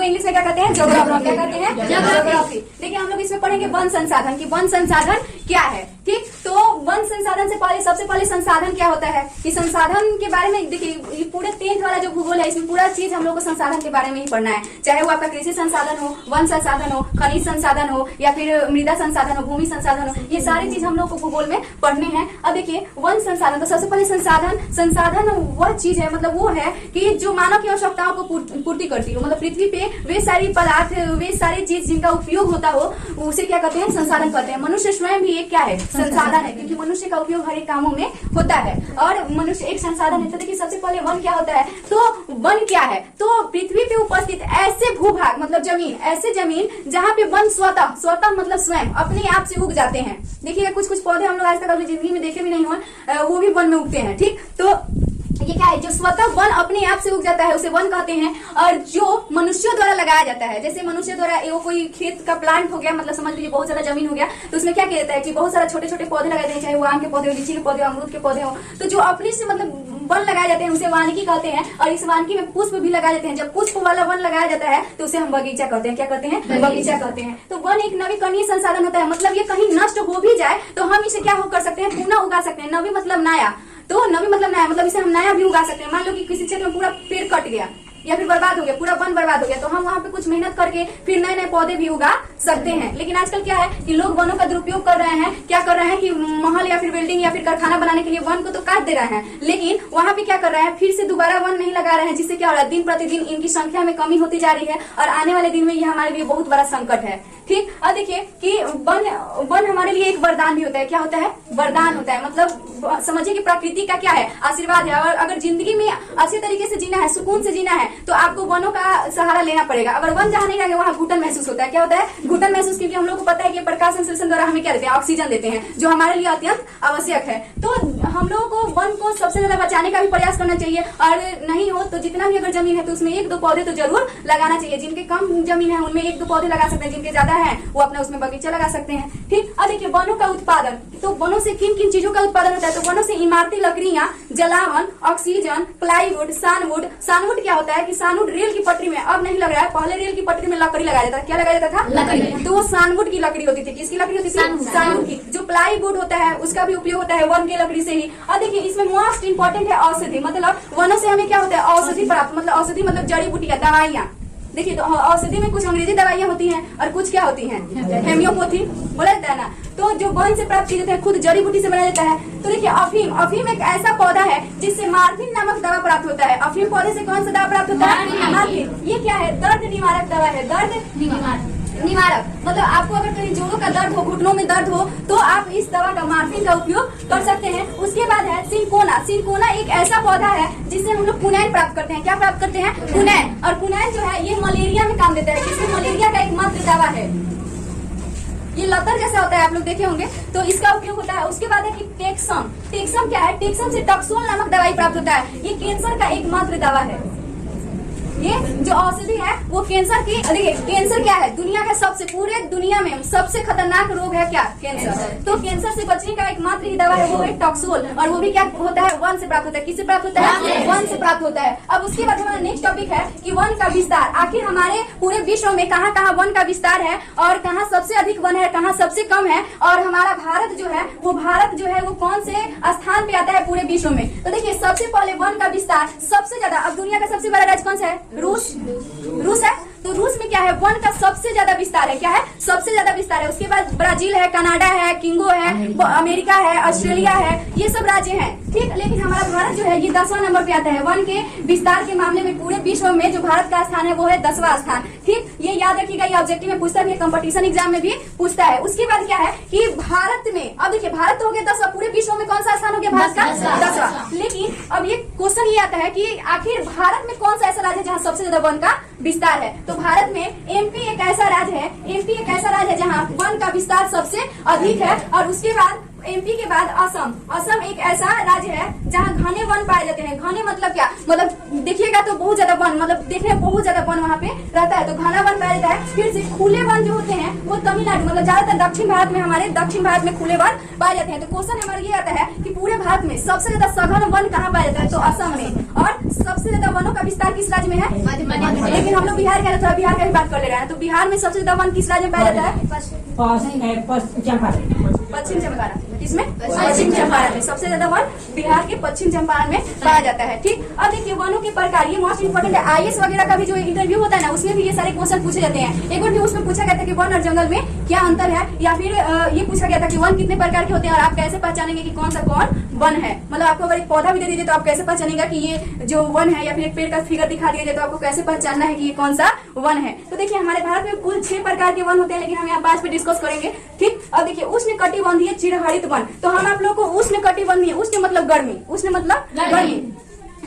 उसको इंग्लिश में क्या कहते हैं, ज्योग्राफी। क्या कहते हैं, ज्योग्राफी। देखिए हम लोग इसमें पढ़ेंगे वन संसाधन की वन संसाधन क्या है। ठीक, तो वन संसाधन से पहले सबसे पहले संसाधन क्या होता है कि संसाधन के बारे में देखिए पूरे 10th वाला जो भूगोल है इसमें पूरा चीज हम लोग को संसाधन के बारे में ही पढ़ना है, चाहे वो आपका कृषि संसाधन हो, वन संसाधन हो, खनिज संसाधन हो या फिर मृदा संसाधन हो, भूमि संसाधन हो, ये सारी चीज हम लोग को भूगोल में पढ़ने हैं। अब देखिए वन संसाधन, तो सबसे पहले संसाधन वह चीज है, मतलब वो है कि जो मानव की आवश्यकताओं को पूर्ति करती हो, मतलब पृथ्वी पे वे सारी पदार्थ, वे सारी चीज जिनका उपयोग होता हो उसे क्या कहते हैं, संसाधन कहते हैं। मनुष्य स्वयं भी एक क्या है, संसाधन है, क्योंकि मनुष्य का उपयोग हर एक कामों में होता है और मनुष्य एक संसाधन है। तो देखिए सबसे पहले वन क्या होता है, तो वन क्या है, तो पृथ्वी पे उपस्थित ऐसे भूभाग मतलब जमीन, ऐसे जमीन जहाँ पे वन स्वतः मतलब स्वयं अपने आप से उग जाते हैं। देखिए कुछ कुछ पौधे हम लोग आज तक अपनी जिंदगी में देखे भी नहीं हो, वो भी वन में उगते हैं। ठीक, तो ये क्या है, जो स्वतः वन अपने आप से उग जाता है उसे वन कहते हैं। और जो मनुष्यों द्वारा लगाया जाता है, जैसे मनुष्य द्वारा वो कोई खेत का प्लांट हो गया, मतलब समझ लीजिए बहुत ज्यादा जमीन हो गया, तो उसमें क्या किया जाता है कि बहुत सारा छोटे छोटे पौधे लगाए जाते हैं, चाहे वो आम के पौधे हो, लीची के पौधे हो, अमरूद के पौधे हो, तो जो अपने से मतलब वन लगाए जाते हैं उसे वानिकी कहते हैं। और इस वानिकी में पुष्प भी लगाए जाते हैं। जब पुष्प वाला वन लगाया जाता है तो उसे हम बगीचा कहते हैं। क्या कहते हैं, बगीचा कहते हैं। तो वन एक नवीकरणीय संसाधन होता है, मतलब ये कहीं नष्ट हो भी जाए तो हम इसे क्या कर सकते हैं, पुनः उगा सकते हैं। नवी मतलब नया, तो नवी मतलब नया, मतलब इसे हम नया भी उगा सकते हैं। मान लो कि किसी क्षेत्र में पूरा पेड़ कट गया या फिर बर्बाद हो गया, पूरा वन बर्बाद हो गया, तो हम वहाँ पे कुछ मेहनत करके फिर नए नए पौधे भी उगा सकते हैं। लेकिन आजकल क्या है कि लोग वनों का दुरुपयोग कर रहे हैं। क्या कर रहे हैं कि महल या फिर बिल्डिंग या फिर कारखाना बनाने के लिए वन को तो काट दे रहे हैं, लेकिन वहाँ पे क्या कर रहे हैं, फिर से दोबारा वन नहीं लगा रहे हैं, जिससे क्या हो रहा है, दिन प्रतिदिन इनकी संख्या में कमी होती जा रही है और आने वाले दिन में ये हमारे लिए बहुत बड़ा संकट है। ठीक, अब देखिए कि वन हमारे लिए एक वरदान भी होता है। क्या होता है, वरदान होता है, मतलब समझिए कि प्रकृति का क्या है, आशीर्वाद है। और अगर जिंदगी में अच्छे तरीके से जीना है, सुकून से जीना है, तो आपको वनों का सहारा लेना पड़ेगा। अगर वन जहाँ नहीं रहेंगे वहाँ घुटन महसूस होता है। क्या होता है, घुटन महसूस, क्योंकि हम लोग को पता है कि प्रकाश संश्लेषण द्वारा हमें क्या देते हैं, ऑक्सीजन देते हैं, जो हमारे लिए अत्यंत आवश्यक है। तो हम लोगों को वन को सबसे ज्यादा बचाने का भी प्रयास करना चाहिए। और नहीं हो तो जितना भी अगर जमीन है तो उसमें 1-2 पौधे तो जरूर लगाना चाहिए। जिनके कम जमीन है उनमें 1-2 पौधे लगा सकते हैं, जिनके ज्यादा है वो अपना उसमें बगीचा लगा सकते हैं। ठीक, अब देखिए वनों का उत्पादन, तो वनों से किन किन चीजों का उत्पादन होता है, तो वनों से इमारती लकड़ियां, जलावन, ऑक्सीजन, प्लाईवुड, सानवुड। सानवुड क्या होता है कि सानवुड रेल की पटरी में अब नहीं लग रहा है, पहले रेल की पटरी में लकड़ी लगाया जाता था। क्या लगाया जाता था, लकड़ी। तो वो सानवुड की लकड़ी होती थी। किसकी लकड़ी होती थी, सानवुड की। जो प्लाईवुड होता है उसका भी उपयोग होता है वन की लकड़ी से ही। और देखिए इसमें मोस्ट इंपॉर्टेंट है औषधि, मतलब वनों से हमें क्या होता है, औषधि प्राप्त, मतलब औषधि मतलब जड़ी बूटियां, दवाइयाँ। देखिए तो औषधि में कुछ अंग्रेजी दवाइयाँ होती हैं और कुछ क्या होती हैं, हेम्योपैथी बोला जाता है ना। तो जो वन से प्राप्त किए जाते हैं खुद जड़ी बूटी से बनाया जाता है। तो देखिए अफीम एक ऐसा पौधा है जिससे मार्फिन नामक दवा प्राप्त होता है। अफीम पौधे से कौन सा दवा प्राप्त होता है, मार्फिन। ये क्या है, दर्द निवारक दवा है, दर्द निवारक, मतलब आपको अगर कहीं जोड़ों का दर्द हो, घुटनों में दर्द हो, तो आप इस दवा का मार्फिन का उपयोग कर सकते हैं। उसके बाद है सिनकोना। सिनकोना एक ऐसा पौधा है जिससे हम लोग कुनैन प्राप्त करते हैं। क्या प्राप्त करते हैं, कुनैन। और कुनैन जो है ये मलेरिया में काम देता है, जिसमें मलेरिया का एकमात्र दवा है। ये लतर जैसा होता है, आप लोग देखे होंगे, तो इसका उपयोग होता है। उसके बाद है कि टेक्सम। टेक्सम क्या है, टेक्सम से टक्सोल नामक दवाई प्राप्त होता है। ये कैंसर का एकमात्र दवा है। ये जो औषधि है वो कैंसर की, देखिए कैंसर क्या है, दुनिया का सबसे, पूरे दुनिया में सबसे खतरनाक रोग है क्या, कैंसर। तो कैंसर से बचने का एकमात्र ही दवा है वो है टॉक्सोल। और वो भी क्या होता है, वन से प्राप्त होता है। किससे प्राप्त होता है, वन से प्राप्त होता है। अब उसके बाद हमारा नेक्स्ट टॉपिक है कि वन का विस्तार। आखिर हमारे पूरे विश्व में कहाँ कहाँ वन का विस्तार है और कहाँ सबसे अधिक वन है, कहाँ सबसे कम है, और हमारा भारत जो है वो कौन से स्थान पे आता है पूरे विश्व में। तो देखिए सबसे पहले वन का विस्तार सबसे ज्यादा, अब दुनिया का सबसे बड़ा राज्य कौन सा है, रूस है। तो रूस में क्या है, वन का सबसे ज्यादा विस्तार है। क्या है, सबसे ज्यादा विस्तार है। उसके बाद ब्राजील है, कनाडा है, किंगो है, अमेरिका है, ऑस्ट्रेलिया है, ये सब राज्य हैं। ठीक, लेकिन हमारा भारत जो है ये 10वां नंबर पे आता है वन के विस्तार के मामले में। पूरे विश्व में जो भारत का स्थान है वो है 10वां स्थान। ठीक, ये याद रखिएगा, ये ऑब्जेक्टिव में पूछता है, कंपटीशन एग्जाम में भी पूछता है। उसके बाद क्या है कि भारत में, अब देखिए भारत तो हो गया 10वां, पूरे विश्व में कौन सा स्थान हो गया, भारत का 10वां। लेकिन अब ये क्वेश्चन ये आता है कि आखिर भारत में कौन सा ऐसा राज्य है जहाँ सबसे ज्यादा वन का विस्तार है। तो भारत में एमपी एक ऐसा राज्य है, एमपी एक ऐसा राज्य है जहाँ वन का विस्तार सबसे अधिक है। और उसके बाद एमपी के बाद असम। असम एक ऐसा राज्य है जहाँ घने वन पाए जाते हैं। घने मतलब क्या, मतलब देखिएगा तो बहुत ज्यादा वन, मतलब देखने में बहुत ज्यादा वन वहाँ पे रहता है, तो घना वन पाया जाता है। फिर से खुले वन जो होते हैं वो तमिलनाडु, मतलब ज्यादातर दक्षिण भारत में, हमारे दक्षिण भारत में खुले वन पाए जाते हैं। तो क्वेश्चन हमारा ये आता है कि पूरे भारत में सबसे ज्यादा सघन वन कहाँ पाया जाता है, तो असम में। और सबसे ज्यादा वनों का विस्तार किस राज्य में है, लेकिन हम लोग बिहार के थोड़ा बिहार का भी बात कर ले रहे हैं। तो बिहार में सबसे ज्यादा वन किस राज्य में पाया जाता है, पश्चिम चंपारण। किसमें, पश्चिम चंपारण में सबसे ज्यादा वन बिहार के पश्चिम चंपारण में पाया जाता है। ठीक, अब देखिए वनों के प्रकार, ये मोस्ट इंपोर्टेंट है। आईएएस वगैरह का भी जो इंटरव्यू होता है ना, उसमें भी ये सारे क्वेश्चन पूछे जाते हैं। एक बार भी उसमें पूछा गया था कि वन और जंगल में क्या अंतर है, या फिर ये पूछा गया था कि वन कितने प्रकार के होते हैं और आप कैसे पहचानेंगे कि कौन सा कौन वन है। मतलब आपको अगर एक पौधा भी दे दीजिए तो आप कैसे पहचानेगा कि ये जो वन है, या फिर एक पेड़ का फिगर दिखा दिया जाए तो आपको कैसे पहचानना है कि ये कौन सा वन है। तो देखिए हमारे भारत में कुल 6 प्रकार के वन होते हैं, लेकिन हम यहाँ 5 पे डिस्कस करेंगे। ठीक, अब देखिए उष्ण कटिबंधीय चिरहरित वन, तो हम आप लोग को उष्ण कटिबंधीय, उष्ण मतलब गर्मी, उष्ण मतलब गर्मी,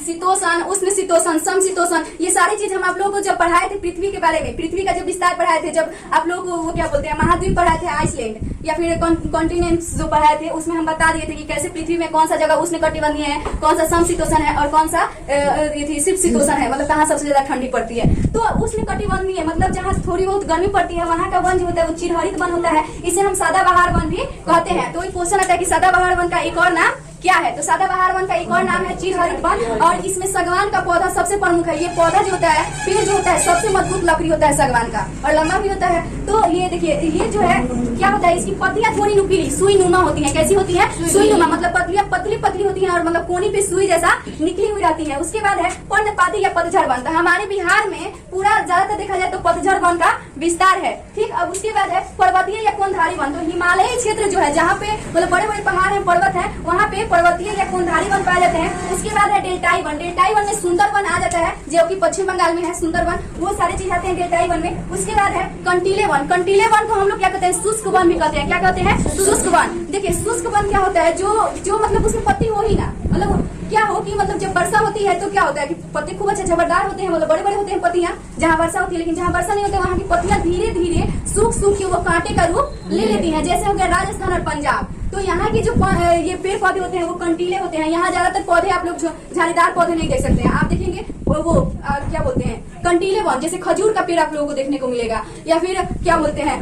शीतोषण, उष्ण शीतोषण, समशीतोषण, ये सारी चीज हम आप लोगों को जब पढ़ाए थे पृथ्वी के बारे में, पृथ्वी का जब विस्तार पढ़ाए थे, जब आप लोग को वो क्या बोलते हैं महाद्वीप पढ़ाए थे, आइसलैंड या फिर कॉन्टिनेंट्स जो पढ़ाए थे, उसमें हम बता दिए थे कि कैसे पृथ्वी में कौन सा जगह उष्ण कटिबंधीय है, कौन सा समशीतोषण है और कौन सा शीतोषण है, मतलब कहाँ सबसे ज्यादा ठंडी पड़ती है। तो उष्ण कटिबंधीय मतलब जहाँ थोड़ी बहुत गर्मी पड़ती है, वहाँ का वन जो होता है वो चिरहरित वन होता है। इसे हम सदाबहार वन भी कहते हैं। तो एक क्वेश्चन आता है कि सदाबहार वन का एक और नाम क्या है, तो सदाबहार वन का एक और नाम है चिरहरित वन। और इसमें सागवान का पौधा सबसे प्रमुख है। ये पौधा जो होता है, पेड़ जो होता है, सबसे मजबूत लकड़ी होता है सागवान का, और लंबा भी होता है। तो ये देखिए, ये जो है क्या होता है, इसकी पत्तियां थोड़ी नुकीली सुई नुमा होती है। कैसी होती है, सुई नुमा, मतलब पत्तियां पतली पतली होती है और मतलब कोनी पे सुई जैसा निकली हुई रहती है। उसके बाद है पर्णपाती या पतझड़ वन। तो हमारे बिहार में पूरा ज्यादातर देखा जाए तो पतझड़ वन का विस्तार है। ठीक, अब उसके बाद है पर्वतीय या कोनधारी वन। तो हिमालयी क्षेत्र जो है, जहाँ पे मतलब बड़े बड़े पहाड़ है, पर्वत है, वहाँ पे पर्वतीय या कोनधारी वन पाए जाते हैं। उसके बाद है डेल्टाई वन। डेल्टाई वन में सुंदर वन आ जाता है, जो कि पश्चिम बंगाल में है सुंदर वन, वो सारी चीज आते हैं डेल्टाई वन में। उसके बाद है कंटीले वन। कंटीले वन को हम लोग क्या कहते हैं, शुष्क वन भी कहते हैं। क्या कहते हैं, शुष्क वन। देखिए शुष्क वन क्या होता है, जो मतलब उसमें पत्ती हो ही ना, मतलब क्या हो कि मतलब जब वर्षा होती है तो क्या होता है कि पत्ते खूब अच्छे झबरदार होते हैं, मतलब बड़े बड़े होते हैं पत्तियां जहाँ वर्षा होती है। लेकिन जहाँ वर्षा नहीं होती है वहाँ की पत्तियां धीरे धीरे सूख के वो कांटे का रूप ले लेती हैं, जैसे हो गया राजस्थान और पंजाब। तो यहाँ की जो ये पेड़ पौधे होते हैं वो कंटीले होते हैं। यहाँ ज्यादातर पौधे आप लोग झाड़ीदार पौधे नहीं देख सकते हैं। आप देखेंगे वो क्या बोलते हैं, कंटीले वन, जैसे खजूर का पेड़ आप लोगों को देखने को मिलेगा, या फिर क्या बोलते हैं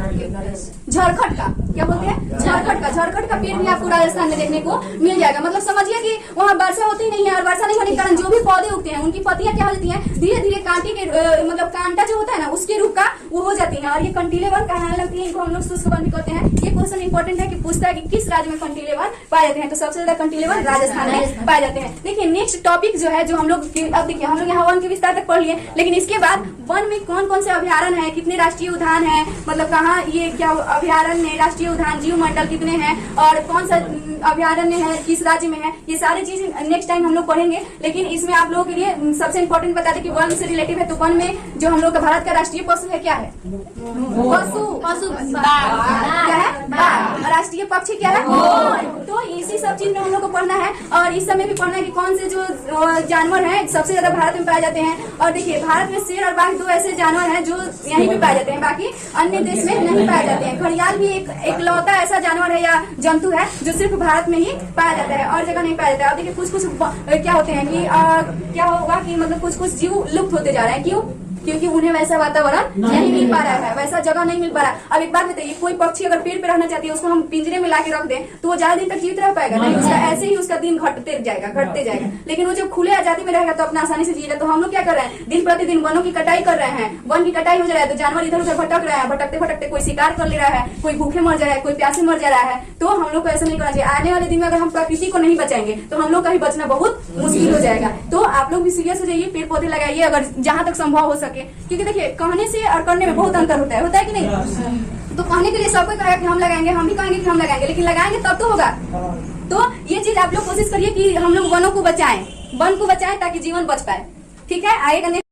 झरखट का, क्या बोलते हैं झरखट का पेड़ भी आपको राजस्थान में देखने को मिल जाएगा। मतलब समझिए कि वहाँ वर्षा होती नहीं है, और वर्षा नहीं होने के कारण जो भी पौधे उगते हैं उनकी पत्तियां क्या हो जाती हैं, धीरे धीरे कांटे के मतलब कांटा जो होता है ना उसके रूप का वो हो जाती है। और ये कंटीले वन कहलाने लगती है, इनको हम लोग शुष्क वन भी कहते हैं। ये क्वेश्चन इंपॉर्टेंट है कि पूछता है कि किस राज्य में कंटीले वन पाए जाते हैं, तो सबसे ज्यादा कंटीले वन राजस्थान में पाए जाते हैं। देखिए नेक्स्ट टॉपिक जो है, जो हम लोग अब देखिए हम लोग यहाँ वन के विस्तार तक पढ़ लिए, लेकिन इसके बाद वन में कौन कौन से अभ्यारण्य है, कितने राष्ट्रीय उद्यान है, मतलब कहाँ ये क्या अभ्यारण्य है, राष्ट्रीय उद्यान, जीव मंडल कितने हैं, और कौन सा अभ्यारण्य है, किस राज्य में है, ये सारी चीज नेक्स्ट टाइम हम लोग पढ़ेंगे। लेकिन इसमें आप लोगों के लिए सबसे इंपॉर्टेंट बता दें कि वन से रिलेटिव है। तो वन में जो हम लोग का भारत का राष्ट्रीय पशु है क्या है, पशु क्या है, बाघ। राष्ट्रीय पक्षी क्या है, मोर। तो इसी सब चीज में हम लोग को पढ़ना है, और इस समय भी पढ़ना है कि कौन से जो जानवर हैं सबसे ज्यादा भारत में पाए जाते हैं। और देखिए भारत में शेर और बाघ दो ऐसे जानवर हैं जो यहीं पे पाए जाते हैं, बाकी अन्य देश में नहीं पाए जाते हैं। घड़ियाल भी एक लौता ऐसा जानवर है या जंतु है जो सिर्फ भारत में ही पाया जाता है, और जगह नहीं पाया जाता है। अब देखिए कुछ क्या होते हैं कि क्या होगा कि मतलब कुछ जीव लुप्त होते जा रहे हैं। क्यों, क्योंकि उन्हें वैसा वातावरण नहीं मिल पा रहा है, वैसा जगह नहीं मिल पा रहा है। अब एक बात बताइए, कोई पक्षी अगर पेड़ पे रहना चाहती है, उसको हम पिंजरे में लाके रख दें तो वो ज्यादा दिन तक जीवित रह पाएगा नहीं, उसका ऐसे ही उसका दिन घटते जाएगा। लेकिन वो जब खुले आजादी में रहेगा तो अपना आसानी से जिएगा। तो हम लोग क्या कर रहे हैं, दिन प्रतिदिन वनों की कटाई कर रहे हैं, वन की कटाई हो जा रहा है, तो जानवर इधर उधर भटक रहे हैं, भटकते कोई शिकार कर ले रहा है, कोई भूखे मर जा रहा है, कोई प्यासे मर जा रहा है। तो हम लोग को ऐसा नहीं करना चाहिए। आने वाले दिन में अगर हम प्रकृति को नहीं बचाएंगे तो हम लोग का भी बचना बहुत मुश्किल हो जाएगा। तो आप लोग भी सीरियस हो जाइए, पेड़ पौधे लगाइए अगर जहां तक संभव हो सके, क्योंकि देखिए कहने से और करने में बहुत अंतर होता है कि नहीं। तो कहने के लिए सबको कहेगा कि हम लगाएंगे, हम भी कहेंगे कि हम लगाएंगे, लेकिन लगाएंगे तब तो होगा। तो ये चीज आप लोग कोशिश करिए कि हम लोग वनों को बचाएं, वन को बचाएं ताकि जीवन बच पाए। ठीक है, आएगा।